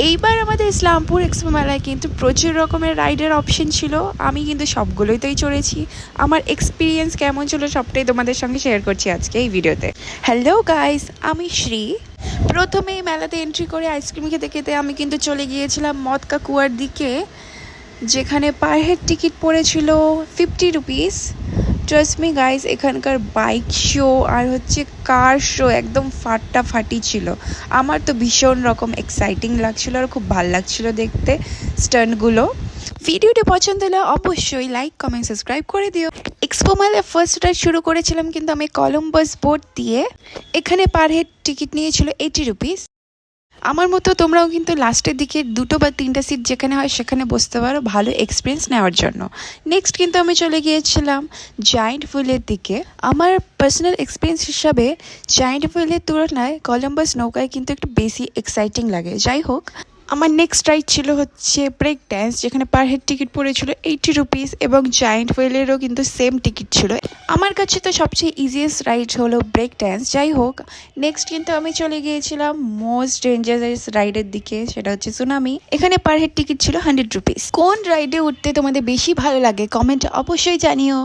এইবার আমাদের ইসলামপুর এক্সপো মেলায় কিন্তু প্রচুর রকমের রাইডের অপশন ছিল। আমি কিন্তু সবগুলোতেই চড়েছি। আমার এক্সপিরিয়েন্স কেমন ছিল সবটাই তোমাদের সঙ্গে শেয়ার করছি আজকে এই ভিডিওতে। হ্যালো গাইস, আমি শ্রী। প্রথমে এই মেলাতে এন্ট্রি করে আইসক্রিম খেতে খেতে আমি কিন্তু চলে গিয়েছিলাম মদকা কুয়ার দিকে, যেখানে পার হেড টিকিট পড়েছিল 50 রুপিস। ট্রাস্ট মি গাইস, এখানকার বাইক শো আর কার শো একদম ফাটাফাটি ছিল। আমার তো ভীষণ রকম এক্সাইটিং লাগছিল আর খুব ভালো লাগছিল দেখতে স্টান্টগুলো। ভিডিওটি পছন্দ হলে অবশ্যই লাইক, কমেন্ট, সাবস্ক্রাইব করে দিও। এক্সপো মেলায় ফার্স্ট রাইড শুরু করেছিলাম কিন্তু আমি কলম্বাস বোট দিয়ে। এখানে পার হেড টিকিট নিয়েছিল 80 রুপিস। আমার মতো তোমরাও কিন্তু লাস্টের দিকে 2 বা 3টা সিট যেখানে হয় সেখানে বসতে পারো ভালো এক্সপিরিয়েন্স নেওয়ার জন্য। নেক্সট কিন্তু আমি চলে গিয়েছিলাম জায়েন্ট হুইলের দিকে। আমার পার্সোনাল এক্সপিরিয়েন্স হিসাবে জায়েন্ট হুইলের তুলনায় কলম্বাস নৌকায় কিন্তু একটু বেশি এক্সাইটিং লাগে। যাই হোক, আমার নেক্সট রাইড ছিল ব্রেক ড্যান্স, যেখানে পার হেড টিকিট পড়েছিল 80 রুপিস এবং জায়েন্ট হুইলেরও কিন্তু সেম টিকিট ছিল। আমার কাছে তো সবচেয়ে ইজিয়েস্ট রাইড হলো ব্রেক ড্যান্স। যাই হোক, নেক্সট কিন্তু আমি চলে গিয়েছিলাম মোস্ট ডেঞ্জারাস রাইডের দিকে, সেটা হচ্ছে সুনামি। এখানে পার হেড টিকিট ছিল 100 রুপিস। কোন রাইডে উঠতে তোমাদের বেশি ভালো লাগে কমেন্ট অবশ্যই জানিও।